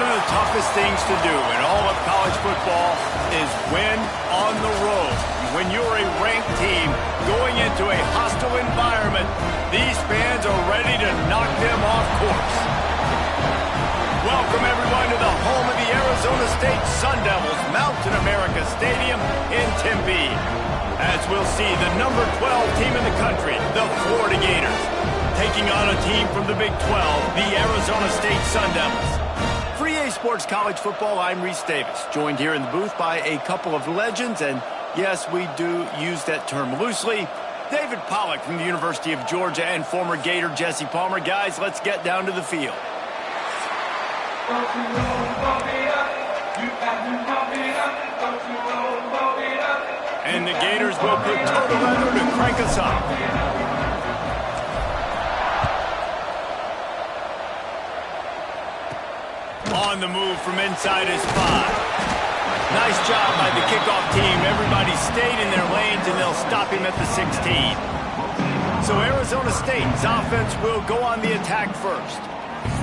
One of the toughest things to do in all of college football is win on the road. When you're a ranked team going into a hostile environment, these fans are ready to knock them off course. Welcome, everyone, to the home of the Arizona State Sun Devils, Mountain America Stadium in Tempe. As we'll see, the number 12 team in the country, the Florida Gators, taking on a team from the Big 12, the Arizona State Sun Devils. For EA Sports College Football, I'm Reese Davis, joined here in the booth by a couple of legends, and yes, we do use that term loosely. David Pollack from the University of Georgia and former Gator Jesse Palmer. Guys, let's get down to the field. And the Gators will put total leather to crank us up. On the move from inside his 5. Nice job by the kickoff team. Everybody stayed in their lanes, and they'll stop him at the 16. So Arizona State's offense will go on the attack first.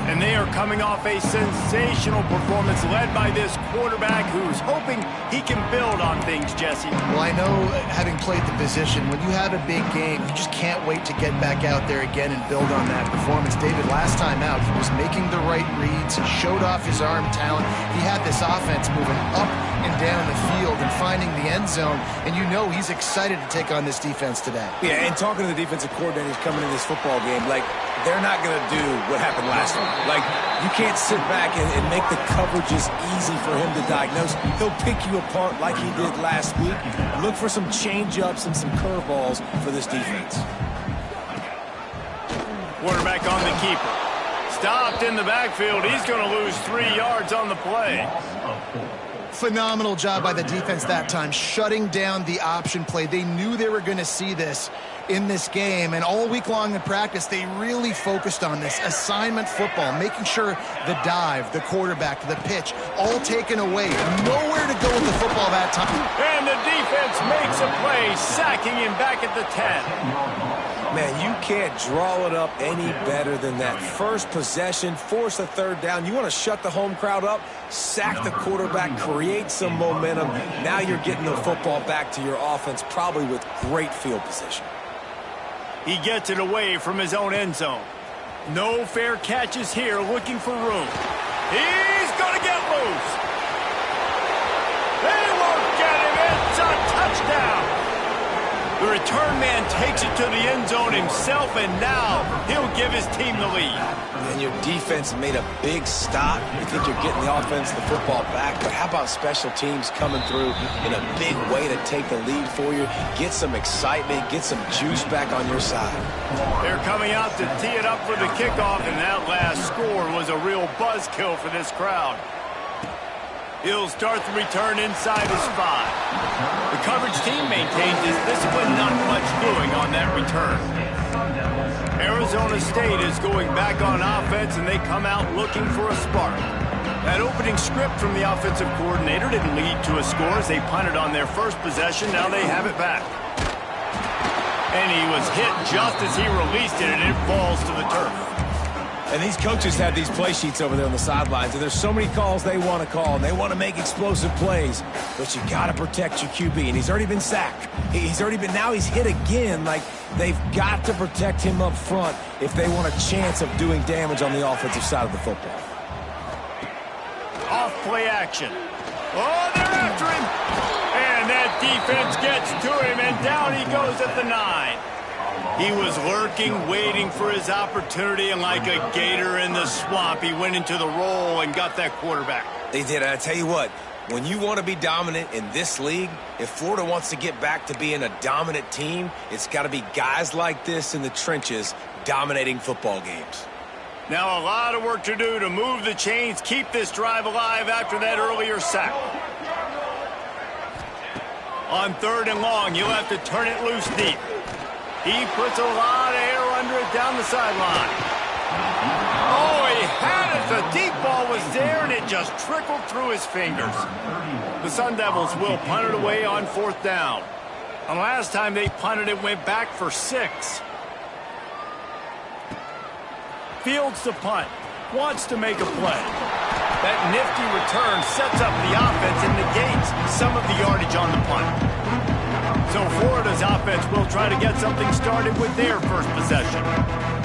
And they are coming off a sensational performance led by this quarterback who's hoping he can build on things, Jesse. Well, I know, having played the position, when you have a big game, you just can't wait to get back out there again and build on that performance. David, last time out, he was making the right reads, showed off his arm talent. He had this offense moving up and down the field and finding the end zone, and you know he's excited to take on this defense today. Yeah, and talking to the defensive coordinators coming in this football game, like, they're not going to do what happened last week. Like, you can't sit back and make the coverages easy for him to diagnose. He'll pick you apart like he did last week. Look for some change-ups and some curveballs for this defense. Quarterback on the keeper. Stopped in the backfield. He's going to lose 3 yards on the play. Phenomenal job by the defense that time, shutting down the option play. They knew they were going to see this in this game, and all week long in practice, they really focused on this assignment football, making sure the dive, the quarterback, the pitch, all taken away. Nowhere to go with the football that time. And the defense makes a play, sacking him back at the 10. Man, you can't draw it up any better than that. First possession, force a third down. You want to shut the home crowd up, sack the quarterback, create some momentum. Now you're getting the football back to your offense, probably with great field position. He gets it away from his own end zone. No fair catches here, looking for room. He's going to get loose. They won't get him. It's a touchdown. The return man takes it to the end zone himself, and now he'll give his team the lead. And your defense made a big stop. You think you're getting the offense, the football back, but how about special teams coming through in a big way to take the lead for you? Get some excitement, get some juice back on your side. They're coming out to tee it up for the kickoff, and that last score was a real buzzkill for this crowd. He'll start the return inside his 5. The coverage team maintains his discipline, not much doing on that return. Arizona State is going back on offense, and they come out looking for a spark. That opening script from the offensive coordinator didn't lead to a score as they punted on their first possession. Now they have it back. And he was hit just as he released it, and it falls to the turf. And these coaches have these play sheets over there on the sidelines, and there's so many calls they want to call, and they want to make explosive plays. But you got to protect your QB, and he's already been sacked. Now he's hit again. Like, they've got to protect him up front if they want a chance of doing damage on the offensive side of the football. Off play action. Oh, they're after him. And that defense gets to him, and down he goes at the 9. He was lurking, waiting for his opportunity, and like a gator in the swamp, he went into the roll and got that quarterback. They did. I tell you what, when you want to be dominant in this league, if Florida wants to get back to being a dominant team, it's got to be guys like this in the trenches dominating football games. Now a lot of work to do to move the chains, keep this drive alive after that earlier sack. On 3rd and long, you'll have to turn it loose deep. He puts a lot of air under it down the sideline. Oh, he had it. The deep ball was there, and it just trickled through his fingers. The Sun Devils will punt it away on 4th down. And last time they punted, it went back for 6. Fields to punt. Wants to make a play. That nifty return sets up the offense and negates some of the yardage on the punt. So Florida's offense will try to get something started with their first possession.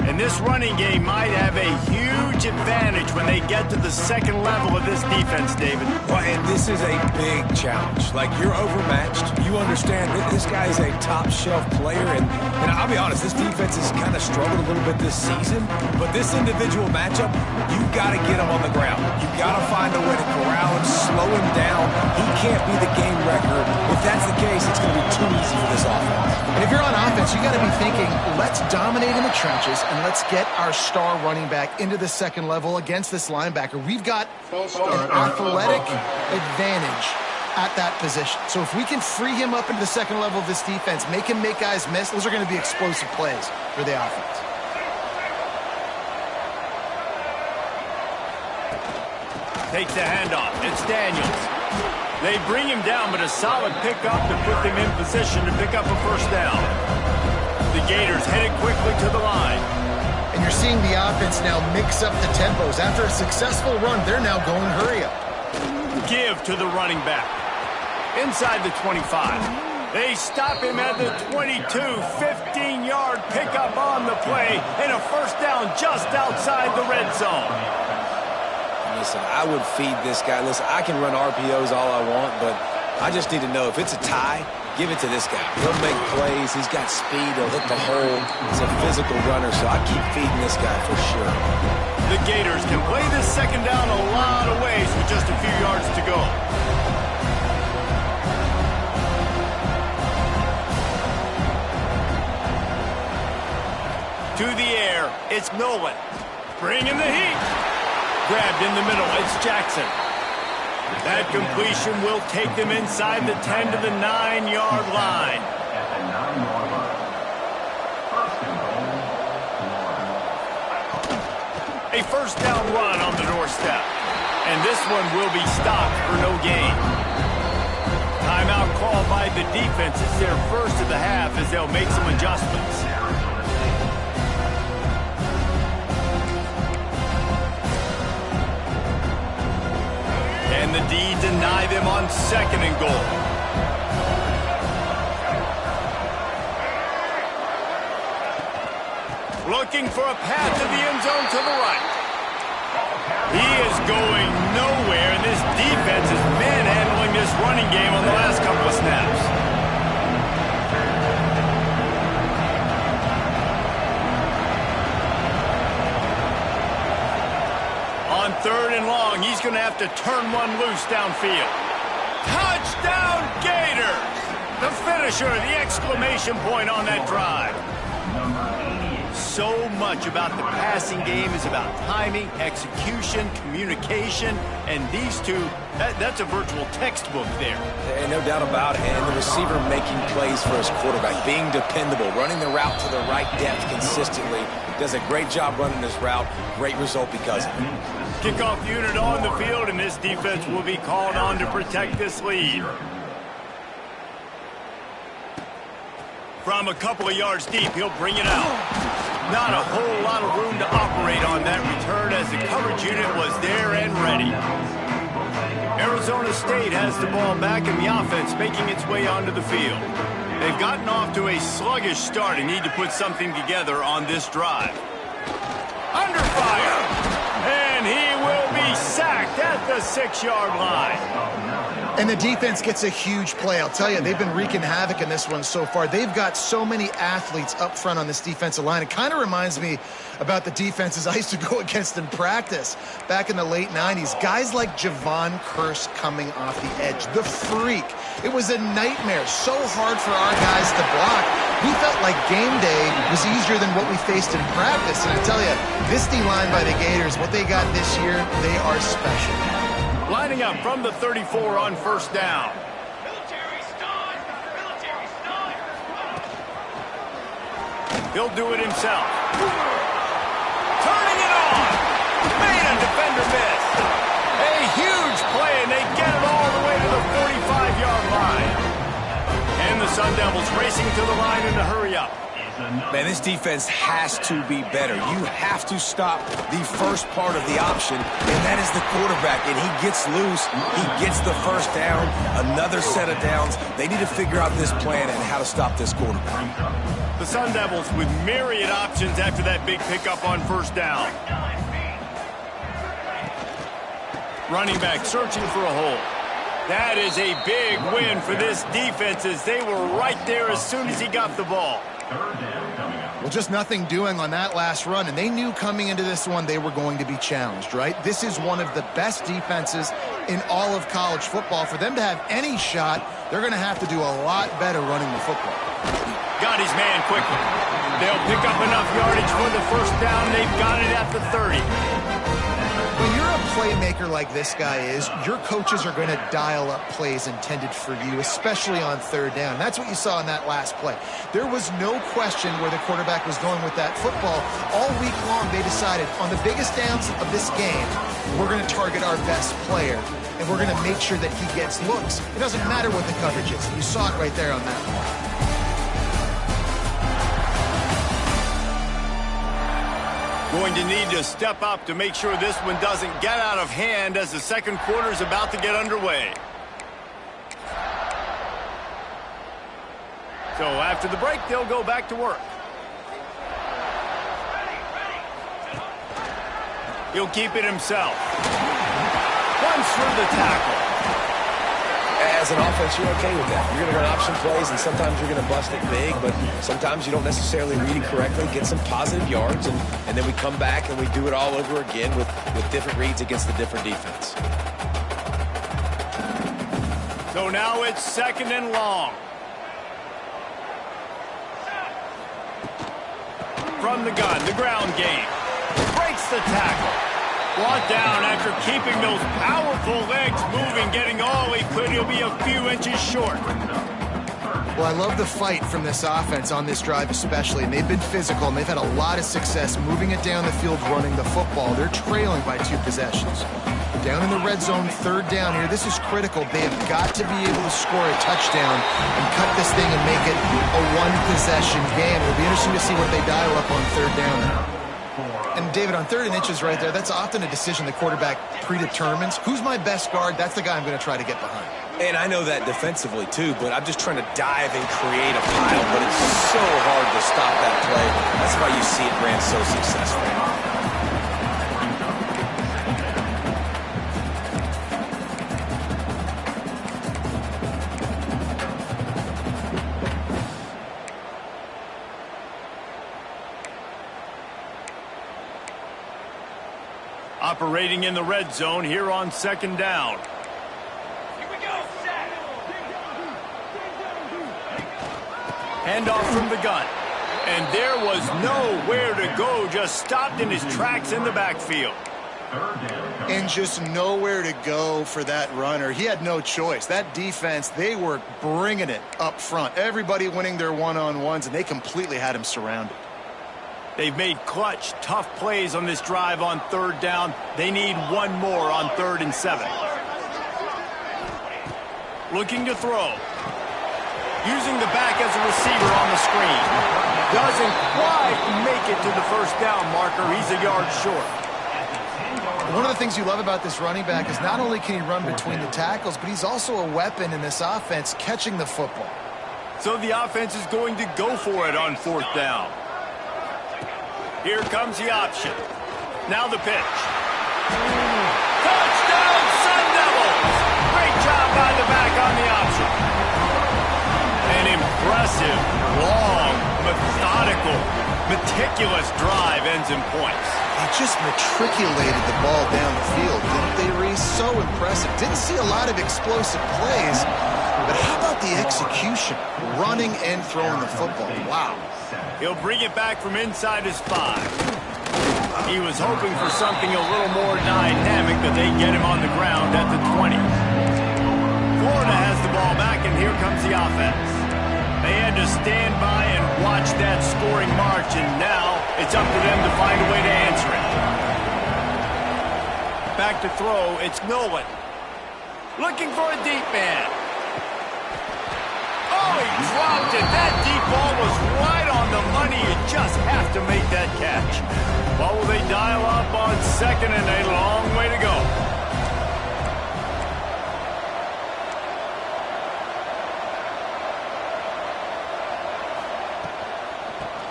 And this running game might have a huge advantage when they get to the second level of this defense, David. Well, and this is a big challenge. Like, you're overmatched. You understand that this guy is a top-shelf player. And I'll be honest, this defense has kind of struggled a little bit this season. But this individual matchup, you've got to get him on the ground. You've got to find a way to corral him, slow him down. He can't be the game wrecker. If that's the case, it's going to be too easy for this offense. And if you're on offense, you got to be thinking, let's dominate in the trenches and let's get our star running back into the second level against this linebacker. We've got an athletic advantage at that position. So if we can free him up into the second level of this defense, make him make guys miss, those are going to be explosive plays for the offense. Takes the handoff. It's Daniels. They bring him down, but a solid pickup to put them in position to pick up a first down. The Gators headed quickly to the line. And you're seeing the offense now mix up the tempos. After a successful run, they're now going hurry up. Give to the running back. Inside the 25. They stop him at the 22. 15-yard pickup on the play and a first down just outside the red zone. Listen, I would feed this guy. Listen, I can run RPOs all I want, but I just need to know if it's a tie, give it to this guy. He'll make plays. He's got speed. He'll hit the hole. He's a physical runner, so I keep feeding this guy for sure. The Gators can play this second down a lot of ways with just a few yards to go. To the air, it's Nolan. Bringing the heat. Grabbed in the middle, it's Jackson. That completion will take them inside the 10 to the 9-yard line. A first down run on the doorstep. And this one will be stopped for no gain. Timeout called by the defense. It's their first of the half as they'll make some adjustments. And the D deny them on second and goal. Looking for a path to the end zone to the right. He is going nowhere, and this defense is manhandling this running game on the last couple of snaps. On third and long, he's going to have to turn one loose downfield. Touchdown, Gators! The finisher, the exclamation point on that drive. So much about the passing game is about timing, execution, communication, and these two, that's a virtual textbook there. And no doubt about it. And the receiver making plays for his quarterback, being dependable, running the route to the right depth consistently. Does a great job running this route. Great result because of it. Kickoff unit on the field, and this defense will be called on to protect this lead. From a couple of yards deep, he'll bring it out. Not a whole lot of room to operate on that return as the coverage unit was there and ready. Arizona State has the ball back and the offense making its way onto the field. They've gotten off to a sluggish start and need to put something together on this drive. Under fire! And he will be sacked at the 6-yard line. And the defense gets a huge play. I'll tell you, they've been wreaking havoc in this one so far. They've got so many athletes up front on this defensive line. It kind of reminds me about the defenses I used to go against in practice back in the late 90s. Guys like Javon Curse coming off the edge. The freak. It was a nightmare. So hard for our guys to block. We felt like game day was easier than what we faced in practice. And I tell you, this D-line by the Gators, what they got this year, they are special. Lining up from the 34 on first down. He'll do it himself. Turning it on. Made a defender miss. A huge play, and they get it all the way to the 45-yard line. And the Sun Devils racing to the line in a hurry up. Man, this defense has to be better. You have to stop the first part of the option, and that is the quarterback. And he gets loose. He gets the first down, another set of downs. They need to figure out this plan and how to stop this quarterback. The Sun Devils with myriad options after that big pickup on first down. Running back searching for a hole. That is a big win for this defense as they were right there as soon as he got the ball. Well, just nothing doing on that last run, and they knew coming into this one they were going to be challenged, right? This is one of the best defenses in all of college football. For them to have any shot, they're going to have to do a lot better running the football. Got his man quickly. They'll pick up enough yardage for the first down. They've got it at the 30. When you're a playmaker like this guy is, your coaches are going to dial up plays intended for you, especially on third down. That's what you saw in that last play. There was no question where the quarterback was going with that football. All week long, they decided on the biggest downs of this game, we're going to target our best player, and we're going to make sure that he gets looks. It doesn't matter what the coverage is. You saw it right there on that one. Going to need to step up to make sure this one doesn't get out of hand as the second quarter is about to get underway. So after the break, they'll go back to work. He'll keep it himself. Runs through the tackle. As an offense, you're okay with that. You're going to run option plays, and sometimes you're going to bust it big, but sometimes you don't necessarily read it correctly, get some positive yards, and then we come back and we do it all over again with different reads against the different defense. So now it's second and long. From the gun, the ground game. Breaks the tackle. Brought down after keeping those powerful legs moving, getting all he could. He'll be a few inches short. Well, I love the fight from this offense on this drive especially, and they've been physical, and they've had a lot of success moving it down the field, running the football. They're trailing by 2 possessions. Down in the red zone, third down here. This is critical. They have got to be able to score a touchdown and cut this thing and make it a one-possession game. It'll be interesting to see what they dial up on third down now. And, David, on 3rd and inches right there, that's often a decision the quarterback predetermines. Who's my best guard? That's the guy I'm going to try to get behind. And I know that defensively, too, but I'm just trying to dive and create a pile, but it's so hard to stop that play. That's why you see it ran so successful. Operating in the red zone here on second down. Here we go, set. Handoff from the gun. And there was nowhere to go, just stopped in his tracks in the backfield. And just nowhere to go for that runner. He had no choice. That defense, they were bringing it up front. Everybody winning their one-on-ones, and they completely had him surrounded. They've made clutch, tough plays on this drive on third down. They need one more on 3rd and 7. Looking to throw. Using the back as a receiver on the screen. Doesn't quite make it to the first down marker. He's a yard short. One of the things you love about this running back is not only can he run between the tackles, but he's also a weapon in this offense catching the football. So the offense is going to go for it on 4th down. Here comes the option. Now the pitch. Touchdown, Sun Devils! Great job by the back on the option. An impressive, long, methodical, meticulous drive ends in points. They just matriculated the ball down the field, didn't they, Reese? So impressive. Didn't see a lot of explosive plays, but how about the execution? Running and throwing the football. Wow. He'll bring it back from inside his 5. He was hoping for something a little more dynamic, but they get him on the ground at the 20. Florida has the ball back, and here comes the offense. They had to stand by and watch that scoring march, and now it's up to them to find a way to answer it. Back to throw, it's Nolan. Looking for a deep man. Oh, he dropped it. That deep ball was right on the money. You just have to make that catch. What will they dial up on second and a long way to go?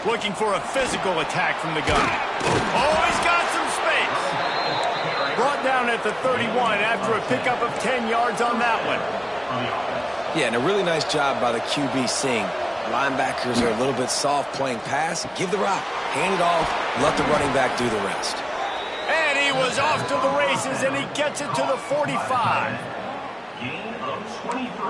Looking for a physical attack from the gun. Oh, he's got some space. Brought down at the 31 after a pickup of 10 yards on that one. Yeah, and a really nice job by the QB seeing. Linebackers are a little bit soft playing pass. Give the rock, hand it off, let the running back do the rest. And he was off to the races, and he gets it to the 45.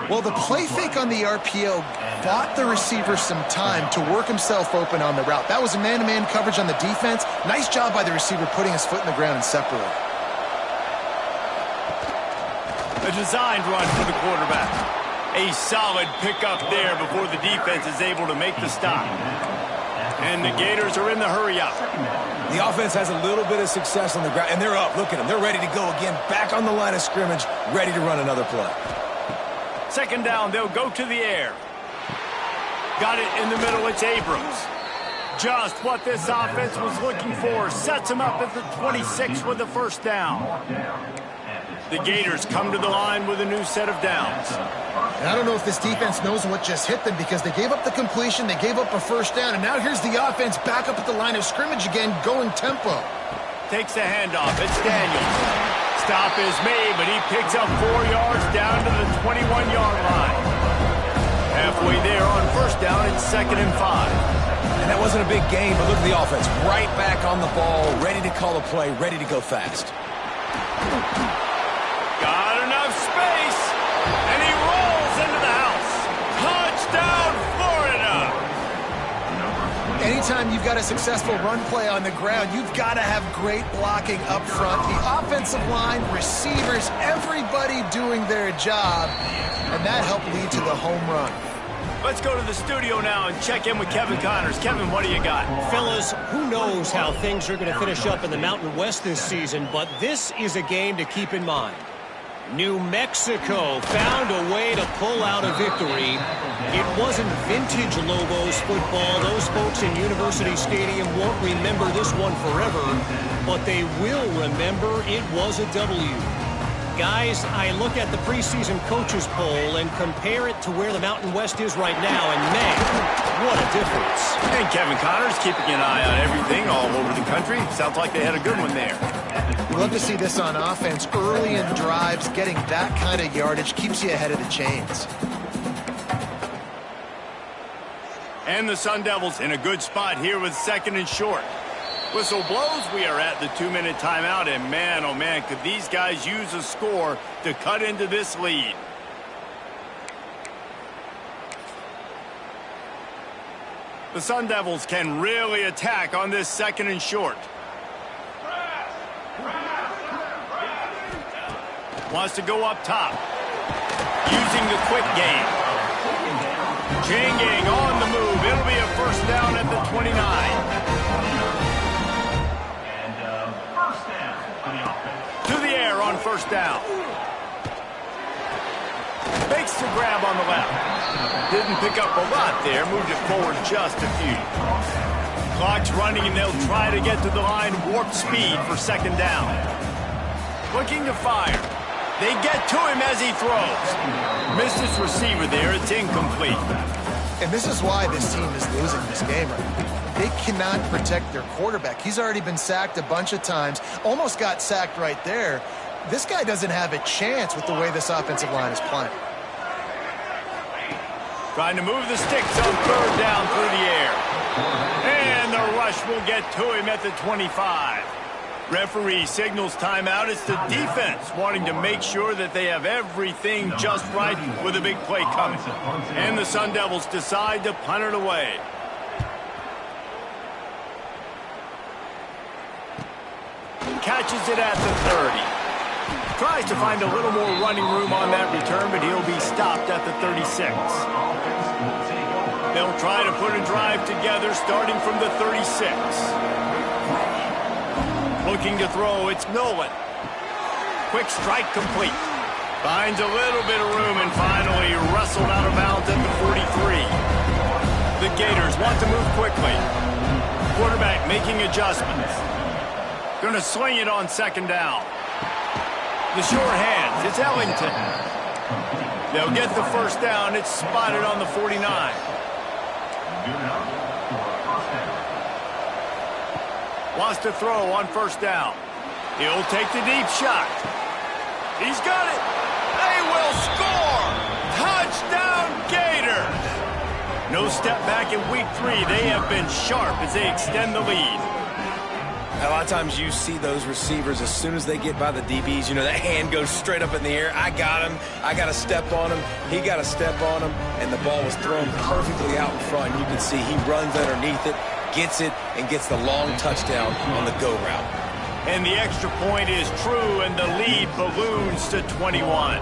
Well, the play fake on the RPO bought the receiver some time to work himself open on the route. That was a man-to-man coverage on the defense. Nice job by the receiver putting his foot in the ground and separating. A designed run for the quarterback. A solid pickup there before the defense is able to make the stop. And the Gators are in the hurry-up. The offense has a little bit of success on the ground, and they're up. Look at them. They're ready to go again. Back on the line of scrimmage, ready to run another play. Second down, they'll go to the air. Got it in the middle, it's Abrams. Just what this offense was looking for. Sets him up at the 26 with the first down. The Gators come to the line with a new set of downs. And I don't know if this defense knows what just hit them because they gave up the completion, they gave up a first down, and now here's the offense back up at the line of scrimmage again, going tempo. Takes the handoff, it's Daniels. Stop is made, but he picks up 4 yards down to the 21-yard line. Halfway there on first down, it's 2nd and 5. And that wasn't a big gain, but look at the offense. Right back on the ball, ready to call a play, ready to go fast. Got enough space, and he rolls into the house. Touchdown, Florida! Anytime you've got a successful run play on the ground, you've got to have great blocking up front. The offensive line, receivers, everybody doing their job, and that helped lead to the home run. Let's go to the studio now and check in with Kevin Connors. Kevin, what do you got? Fellas, who knows how things are going to finish up in the Mountain West this season, but this is a game to keep in mind. New Mexico found a way to pull out a victory. It wasn't vintage Lobos football. Those folks in University Stadium won't remember this one forever, but they will remember it was a W. Guys, I look at the preseason coaches poll and compare it to where the Mountain West is right now, and man, what a difference. And Kevin Connors keeping an eye on everything all over the country. Sounds like they had a good one there. We love to see this on offense. Early in drives, getting that kind of yardage keeps you ahead of the chains. And the Sun Devils in a good spot here with 2nd and short. Whistle blows, we are at the 2-minute timeout, and man, oh man, could these guys use a score to cut into this lead. The Sun Devils can really attack on this 2nd and short. Wants to go up top. Using the quick game. Janging on the move. It'll be a first down at the 29. First down for the offense. To the air on first down. Makes the grab on the left. Didn't pick up a lot there. Moved it forward just a few. Clock's running and they'll try to get to the line warp speed for 2nd down. Looking to fire. They get to him as he throws. Missed his receiver there. It's incomplete. And this is why this team is losing this game right now. They cannot protect their quarterback. He's already been sacked a bunch of times. Almost got sacked right there. This guy doesn't have a chance with the way this offensive line is playing. Trying to move the sticks on 3rd down through the air. And the rush will get to him at the 25. Referee signals timeout. It's the defense wanting to make sure that they have everything just right with a big play coming. And the Sun Devils decide to punt it away. Catches it at the 30. Tries to find a little more running room on that return, but he'll be stopped at the 36. They'll try to put a drive together starting from the 36. Looking to throw, it's Nolan. Quick strike complete. Finds a little bit of room and finally wrestled out of bounds at the 43. The Gators want to move quickly. Quarterback making adjustments. Going to sling it on second down. The short hands, it's Ellington. They'll get the first down. It's spotted on the 49. Wants to throw on first down. He'll take the deep shot. He's got it. They will score. Touchdown Gators. No step back in week 3. They have been sharp as they extend the lead. A lot of times you see those receivers, as soon as they get by the DBs, you know, that hand goes straight up in the air. I got him. I got to step on him. He got to step on him. And the ball was thrown perfectly out in front. You can see he runs underneath it, gets it, and gets the long touchdown on the go route. And the extra point is true, and the lead balloons to 21.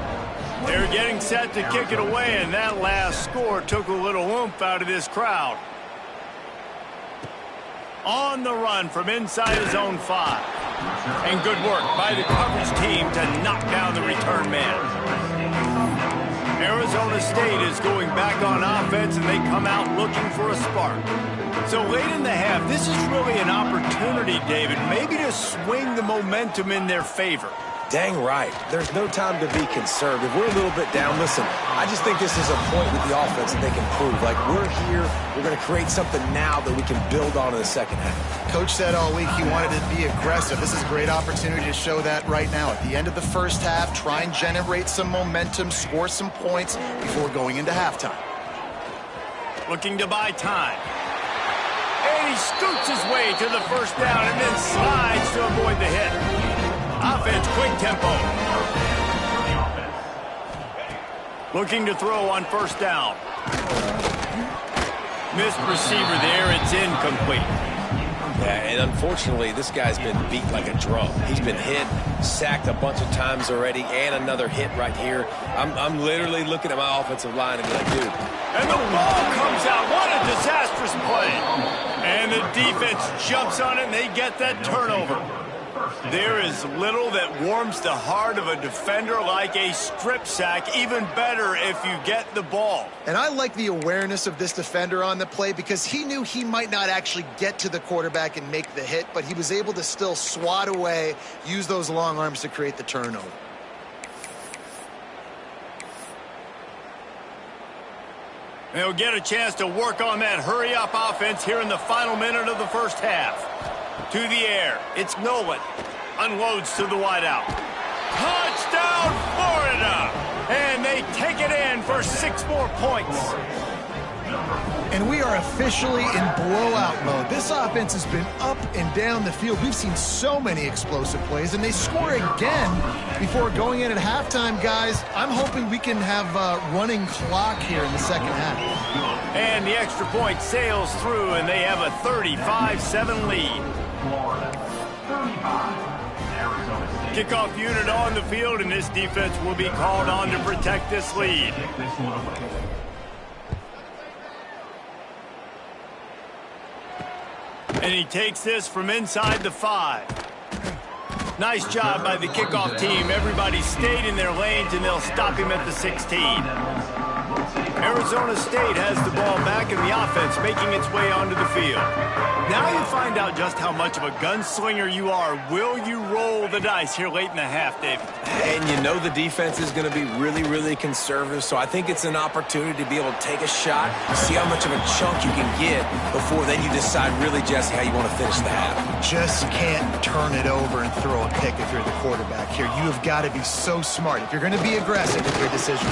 They're getting set to kick it away, and that last score took a little oomph out of this crowd. On the run from inside his own 5. And good work by the coverage team to knock down the return man. Arizona State is going back on offense, and they come out looking for a spark. So late in the half, this is really an opportunity, David, maybe to swing the momentum in their favor. Dang right. There's no time to be conservative. We're a little bit down. Listen, I just think this is a point with the offense that they can prove. Like, we're here. We're going to create something now that we can build on in the second half. Coach said all week he wanted to be aggressive. This is a great opportunity to show that right now. At the end of the first half, try and generate some momentum, score some points before going into halftime. Looking to buy time. And he scoots his way to the first down and then slides to avoid the hit. Offense, quick tempo. Looking to throw on first down. Missed receiver there. It's incomplete. Yeah, and unfortunately, this guy's been beat like a drum. He's been hit, sacked a bunch of times already, and another hit right here. I'm literally looking at my offensive line and be like, dude. And the ball comes out. What a disastrous play. And the defense jumps on it, and they get that turnover. There is little that warms the heart of a defender like a strip sack. Even better if you get the ball. And I like the awareness of this defender on the play because he knew he might not actually get to the quarterback and make the hit, but he was able to still swat away, use those long arms to create the turnover. They'll get a chance to work on that hurry-up offense here in the final minute of the first half. To the air, it's Nolan. Unloads to the wideout. Touchdown, Florida! And they take it in for 6 more points. And we are officially in blowout mode. This offense has been up and down the field. We've seen so many explosive plays, and they score again before going in at halftime, guys. I'm hoping we can have a running clock here in the second half. And the extra point sails through, and they have a 35-7 lead. Kickoff unit on the field, and this defense will be called on to protect this lead. And he takes this from inside the 5. Nice job by the kickoff team. Everybody stayed in their lanes, and they'll stop him at the 16. Arizona State has the ball back, and the offense making its way onto the field. Now you find out just how much of a gunslinger you are. Will you roll the dice here late in the half, David? And you know the defense is going to be really, really conservative, so I think it's an opportunity to be able to take a shot, see how much of a chunk you can get before then you decide really, Jesse, how you want to finish the half. Just can't turn it over and throw a pick if you're the quarterback here. You have got to be so smart if you're going to be aggressive with your decision.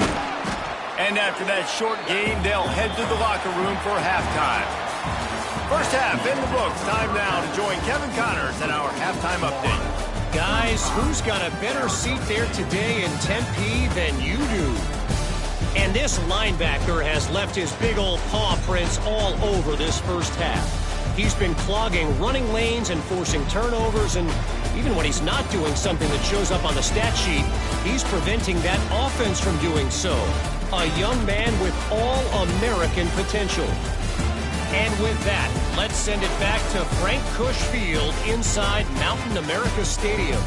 And after that short game, they'll head to the locker room for halftime. First half in the books. Time now to join Kevin Connors in our halftime update. Guys, who's got a better seat there today in Tempe than you do? And this linebacker has left his big old paw prints all over this first half. He's been clogging running lanes and forcing turnovers, and even when he's not doing something that shows up on the stat sheet, he's preventing that offense from doing so. A young man with all-American potential. And with that, let's send it back to Frank Kush Field inside Mountain America Stadium.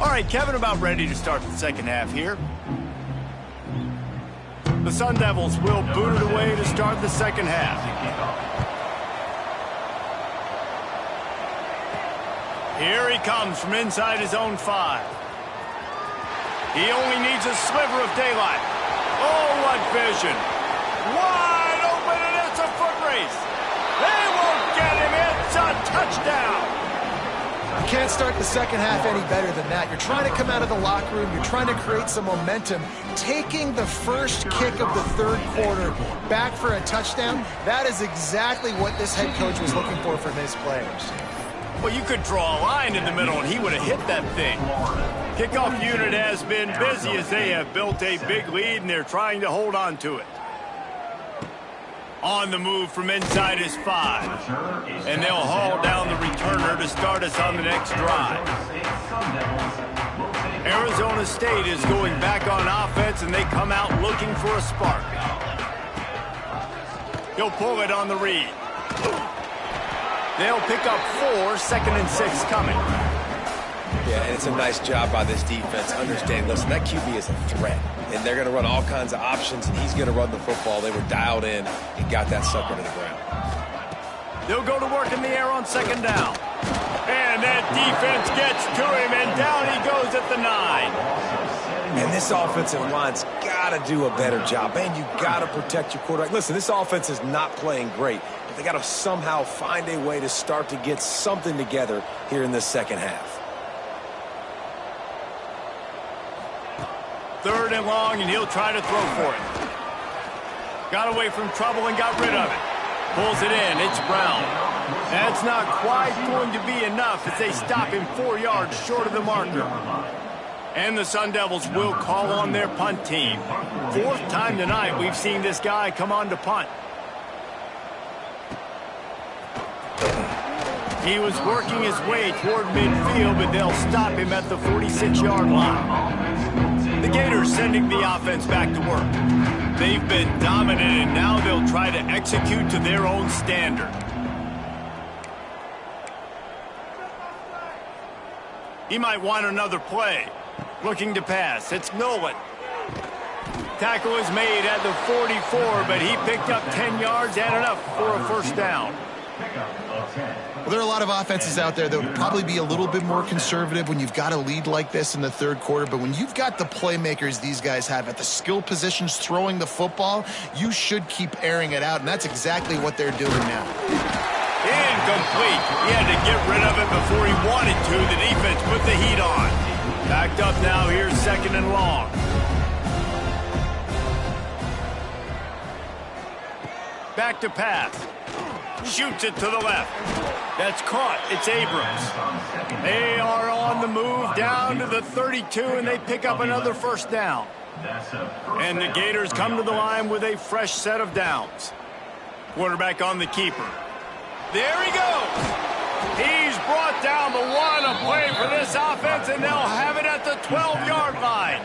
All right, Kevin, about ready to start the second half here. The Sun Devils will boot it away to start the second half. Here he comes from inside his own 5. He only needs a sliver of daylight. Oh, what vision. Wide open, and it's a foot race. They won't get him. It's a touchdown. You can't start the second half any better than that. You're trying to come out of the locker room. You're trying to create some momentum. Taking the first kick of the third quarter back for a touchdown, that is exactly what this head coach was looking for from his players. Well, you could draw a line in the middle, and he would have hit that thing. Kickoff unit has been busy as they have built a big lead, and they're trying to hold on to it. On the move from inside his 5. And they'll haul down the returner to start us on the next drive. Arizona State is going back on offense, and they come out looking for a spark. He'll pull it on the read. They'll pick up 4, 2nd and 6 coming. Yeah, and it's a nice job by this defense. Understand, listen, that QB is a threat. And they're going to run all kinds of options, and he's going to run the football. They were dialed in and got that sucker to the ground. They'll go to work in the air on 2nd down. And that defense gets to him, and down he goes at the 9. And this offensive line's got to do a better job. Man, you got to protect your quarterback. Listen, this offense is not playing great, but they got to somehow find a way to start to get something together here in this second half. 3rd and long, and he'll try to throw for it. Got away from trouble and got rid of it. Pulls it in. It's Brown. That's not quite going to be enough as they stop him 4 yards short of the marker. And the Sun Devils will call on their punt team. 4th time tonight we've seen this guy come on to punt. He was working his way toward midfield, but they'll stop him at the 46-yard line. The Gators sending the offense back to work. They've been dominant, and now they'll try to execute to their own standard. He might want another play. Looking to pass. It's Nolan. Tackle is made at the 44, but he picked up 10 yards and enough for a first down. Well, there are a lot of offenses out there that would probably be a little bit more conservative when you've got a lead like this in the third quarter. But when you've got the playmakers these guys have at the skill positions throwing the football, you should keep airing it out. And that's exactly what they're doing now. Incomplete. He had to get rid of it before he wanted to. The defense put the heat on. Backed up now. Here's 2nd and long. Back to pass. Shoots it to the left. That's caught. It's Abrams. They are on the move down to the 32, and they pick up another first down. And the Gators come to the line with a fresh set of downs. Quarterback on the keeper. There he goes. He's brought down the one, a play for this offense, and they'll have it at the 12-yard line.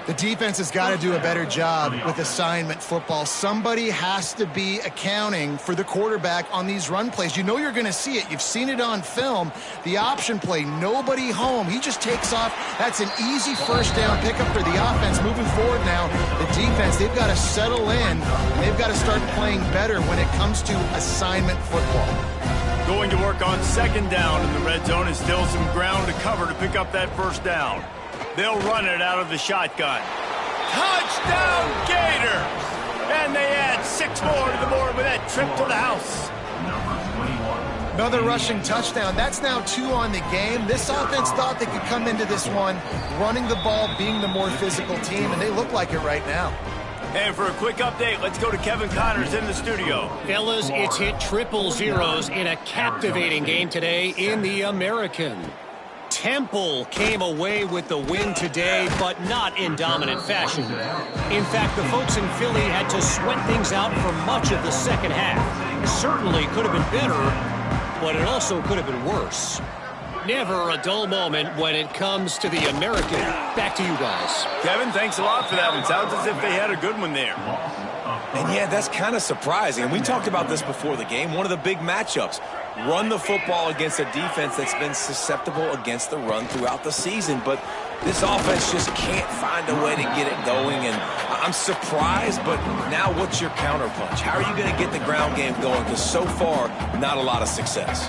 The defense has got to do a better job with assignment football. Somebody has to be accounting for the quarterback on these run plays. You know you're going to see it. You've seen it on film. The option play, nobody home. He just takes off. That's an easy first down pickup for the offense. Moving forward now, the defense, they've got to settle in. And they've got to start playing better when it comes to assignment football. Going to work on 2nd down in the red zone, and still some ground to cover to pick up that first down. They'll run it out of the shotgun. Touchdown, Gators! And they add 6 more to the board with that trip to the house. Another rushing touchdown. That's now 2 on the game. This offense thought they could come into this one running the ball, being the more physical team, and they look like it right now. And for a quick update, let's go to Kevin Connors in the studio. Fellas, it's hit triple zeros in a captivating game today in the American. Temple came away with the win today, but not in dominant fashion. In fact, the folks in Philly had to sweat things out for much of the second half. Certainly could have been better, but it also could have been worse. Never a dull moment when it comes to the American. Back to you guys. Kevin, thanks a lot for that one. Sounds as if they had a good one there. And yeah, that's kind of surprising. And we talked about this before the game. One of the big matchups. Run the football against a defense that's been susceptible against the run throughout the season. But this offense just can't find a way to get it going. And I'm surprised, but now what's your counterpunch? How are you going to get the ground game going? Because so far, not a lot of success.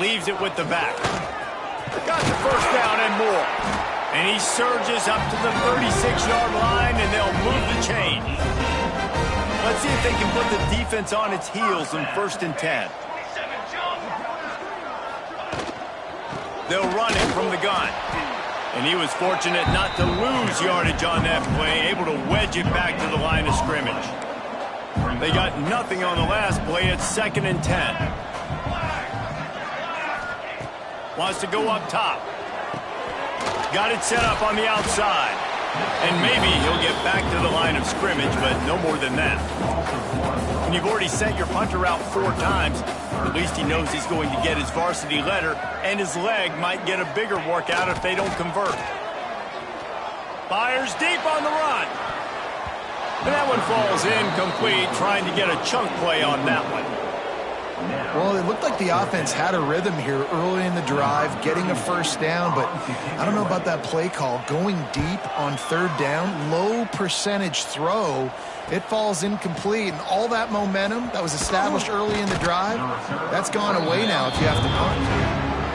Leaves it with the back. Got the first down and more. And he surges up to the 36-yard line, and they'll move the chain. Let's see if they can put the defense on its heels in 1st and 10. They'll run it from the gun. And he was fortunate not to lose yardage on that play, able to wedge it back to the line of scrimmage. They got nothing on the last play. It's 2nd and 10. Wants to go up top. Got it set up on the outside. And maybe he'll get back to the line of scrimmage, but no more than that. When you've already sent your punter out 4 times, at least he knows he's going to get his varsity letter, and his leg might get a bigger workout if they don't convert. Fires deep on the run. And that one falls incomplete, trying to get a chunk play on that one. Well, it looked like the offense had a rhythm here early in the drive, getting a first down, but I don't know about that play call. Going deep on 3rd down, low percentage throw, it falls incomplete, and all that momentum that was established early in the drive, that's gone away now if you have to punt.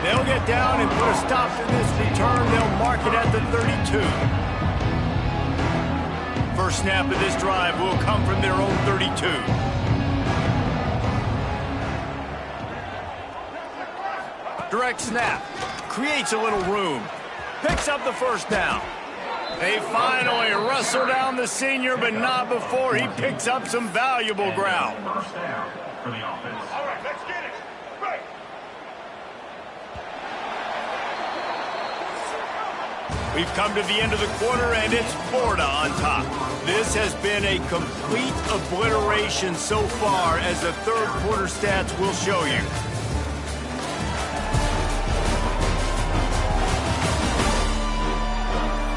They'll get down and put a stop to this return. They'll mark it at the 32. First snap of this drive will come from their own 32. Direct snap. Creates a little room. Picks up the first down. They finally wrestle down the senior, but not before he picks up some valuable ground. First down for the offense. All right, let's get it. Right. We've come to the end of the quarter, and it's Florida on top. This has been a complete obliteration so far, as the 3rd quarter stats will show you.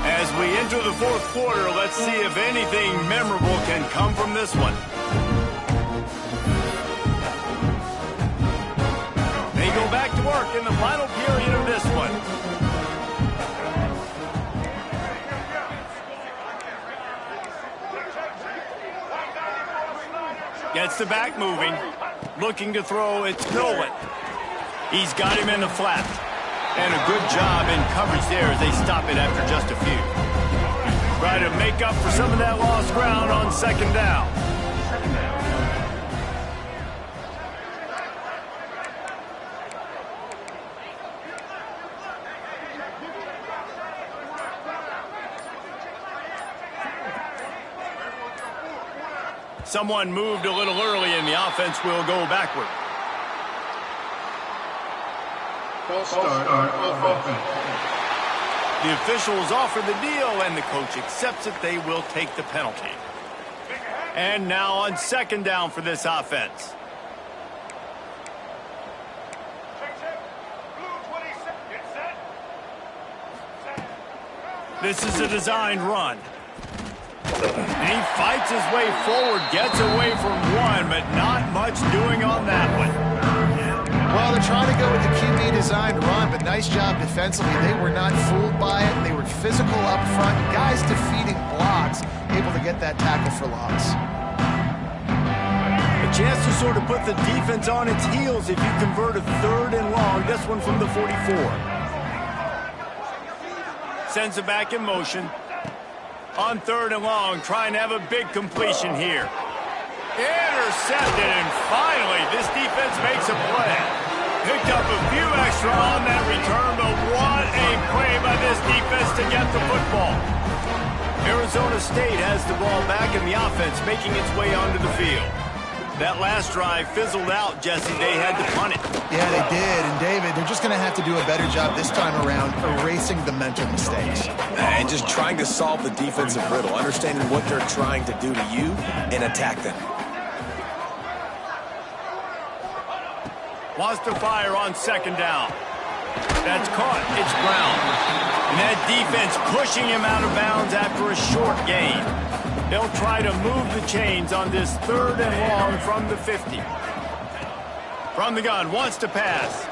As we enter the 4th quarter, let's see if anything memorable can come from this one. They go back to work in the final period of this one. Gets the back moving. Looking to throw, it's Nolan. He's got him in the flat. And a good job in coverage there as they stop it after just a few. Try to make up for some of that lost ground on 2nd down. Someone moved a little early, and the offense will go backward. The officials offer the deal, and the coach accepts it. They will take the penalty. And now on 2nd down for this offense. This is a designed run. And he fights his way forward, gets away from one, but not much doing on that one. Well, they're trying to go with the QB designed run, but nice job defensively. They were not fooled by it. They were physical up front. Guys defeating blocks, able to get that tackle for loss. A chance to sort of put the defense on its heels if you convert a 3rd and long. This one from the 44. Sends it back in motion. On 3rd and long, trying to have a big completion here. Intercepted, and finally, this defense makes a play. Picked up a few extra on that return, but what a play by this defense to get the football. Arizona State has the ball back, and the offense making its way onto the field. That last drive fizzled out, Jesse. They had to punt it. Yeah, they did. And, David, they're just going to have to do a better job this time around erasing the mental mistakes. And just trying to solve the defensive riddle, understanding what they're trying to do to you and attack them. Wants to fire on 2nd down. That's caught. It's Brown. And that defense pushing him out of bounds after a short gain. They'll try to move the chains on this 3rd and long from the 50. From the gun, wants to pass.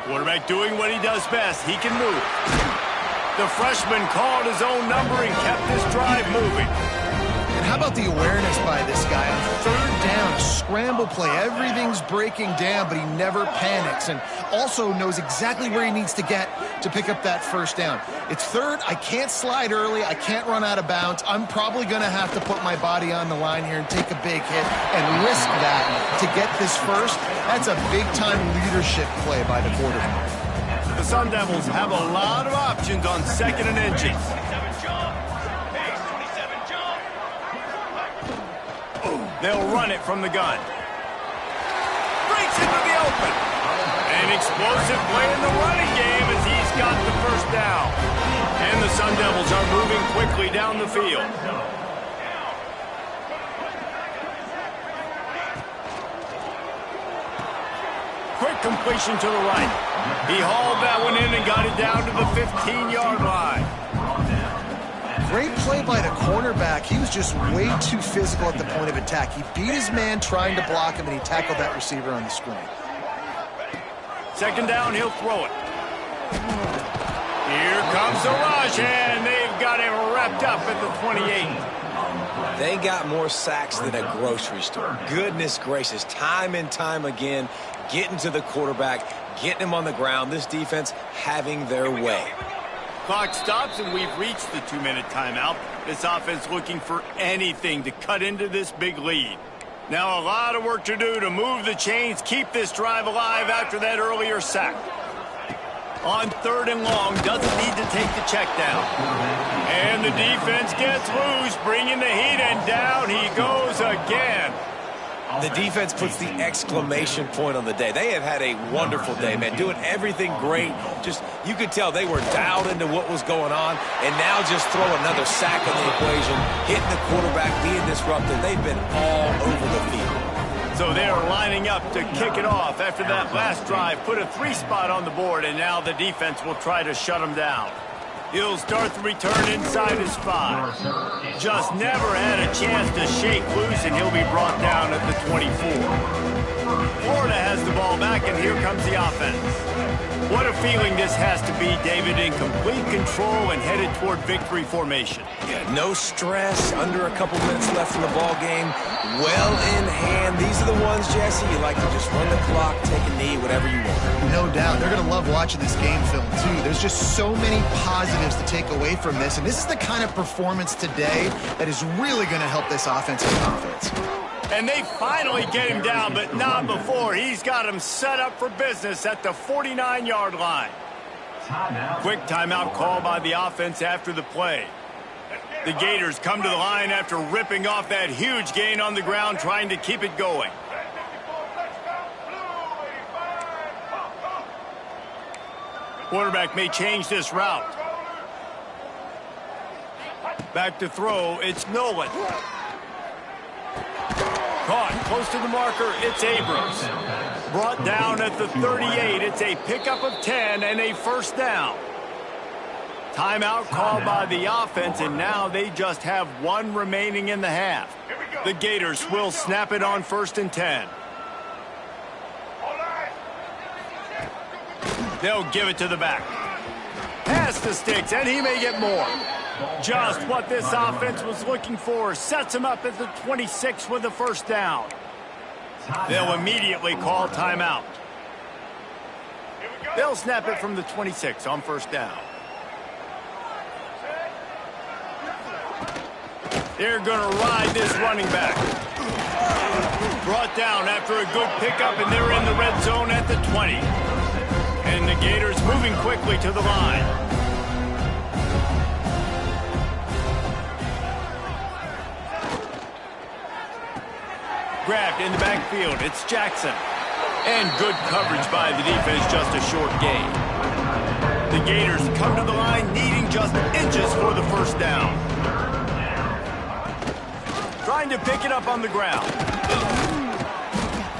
Quarterback doing what he does best. He can move. The freshman called his own number and kept this drive moving. And how about the awareness by this guy on 3rd down, a scramble play. Everything's breaking down, but he never panics and also knows exactly where he needs to get to pick up that 1st down. It's 3rd. I can't slide early. I can't run out of bounds. I'm probably going to have to put my body on the line here and take a big hit and risk that to get this 1st. That's a big-time leadership play by the quarterback. The Sun Devils have a lot of options on 2nd and inches. They'll run it from the gun. Breaks into the open. An explosive play in the running game as he's got the 1st down. And the Sun Devils are moving quickly down the field. Quick completion to the right. He hauled that one in and got it down to the 15-yard line. Great play by the cornerback. He was just way too physical at the point of attack. He beat his man trying to block him, and he tackled that receiver on the screen. 2nd down, he'll throw it. Here comes the rush, and they've got him wrapped up at the 28. They got more sacks than a grocery store. Goodness gracious, time and time again, getting to the quarterback, getting him on the ground. This defense having their way. Clock stops, and we've reached the 2-minute timeout. This offense looking for anything to cut into this big lead. Now a lot of work to do to move the chains, keep this drive alive after that earlier sack. On 3rd and long, doesn't need to take the check down. And the defense gets loose, bringing the heat, and down he goes again. The defense puts the exclamation point on the day. They have had a wonderful day, man, doing everything great. Just, you could tell they were dialed into what was going on, and now just throw another sack in the equation, hitting the quarterback, being disruptive. They've been all over the field. So they are lining up to kick it off after that last drive. Put a 3-spot on the board, and now the defense will try to shut them down. He'll start the return inside his 5. Just never had a chance to shake loose, and he'll be brought down at the 24. Florida has the ball back, and here comes the offense. What a feeling this has to be, David, in complete control and headed toward victory formation. Yeah, no stress, under a couple minutes left in the ball game, well in hand. These are the ones, Jesse, you like to just run the clock, take a knee, whatever you want. No doubt. They're going to love watching this game film, too. There's just so many positives to take away from this, and this is the kind of performance today that is really going to help this offensive confidence. And they finally get him down, but not before. He's got him set up for business at the 49-yard line. Quick timeout call by the offense after the play. The Gators come to the line after ripping off that huge gain on the ground, trying to keep it going. Quarterback may change this route. Back to throw, it's Nolan. Caught close to the marker, it's Abrams. Brought down at the 38, it's a pickup of 10 and a 1st down. Timeout called by the offense, and now they just have 1 remaining in the half. The Gators will snap it on 1st and 10. They'll give it to the back. Pass the sticks, and he may get more. Just what this offense was looking for. Sets him up at the 26 with the 1st down. They'll immediately call timeout. They'll snap it from the 26 on 1st down. They're going to ride this running back. Brought down after a good pickup, and they're in the red zone at the 20. And the Gators moving quickly to the line. Grabbed in the backfield, it's Jackson. And good coverage by the defense, just a short gain. The Gators come to the line needing just inches for the 1st down. Trying to pick it up on the ground.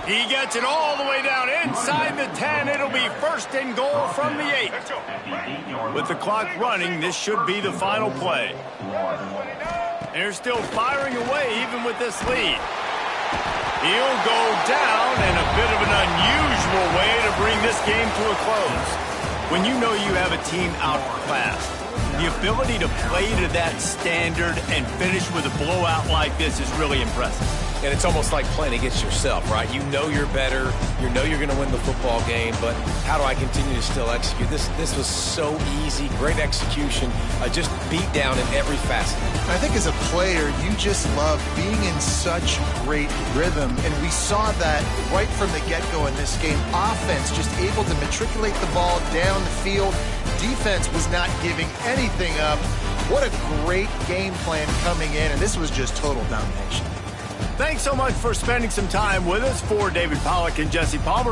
He gets it all the way down inside the 10. It'll be first and goal from the 8. With the clock running, this should be the final play. They're still firing away even with this lead. He'll go down in a bit of an unusual way to bring this game to a close. When you know you have a team outclassed, the ability to play to that standard and finish with a blowout like this is really impressive. And it's almost like playing against yourself, right? You know you're better. You know you're going to win the football game, but how do I continue to still execute? This was so easy. Great execution. Just beat down in every facet. I think as a player, you just love being in such great rhythm, and we saw that right from the get-go in this game. Offense just able to matriculate the ball down the field. Defense was not giving anything up. What a great game plan coming in, and this was just total domination. Thanks so much for spending some time with us. For David Pollack and Jesse Palmer.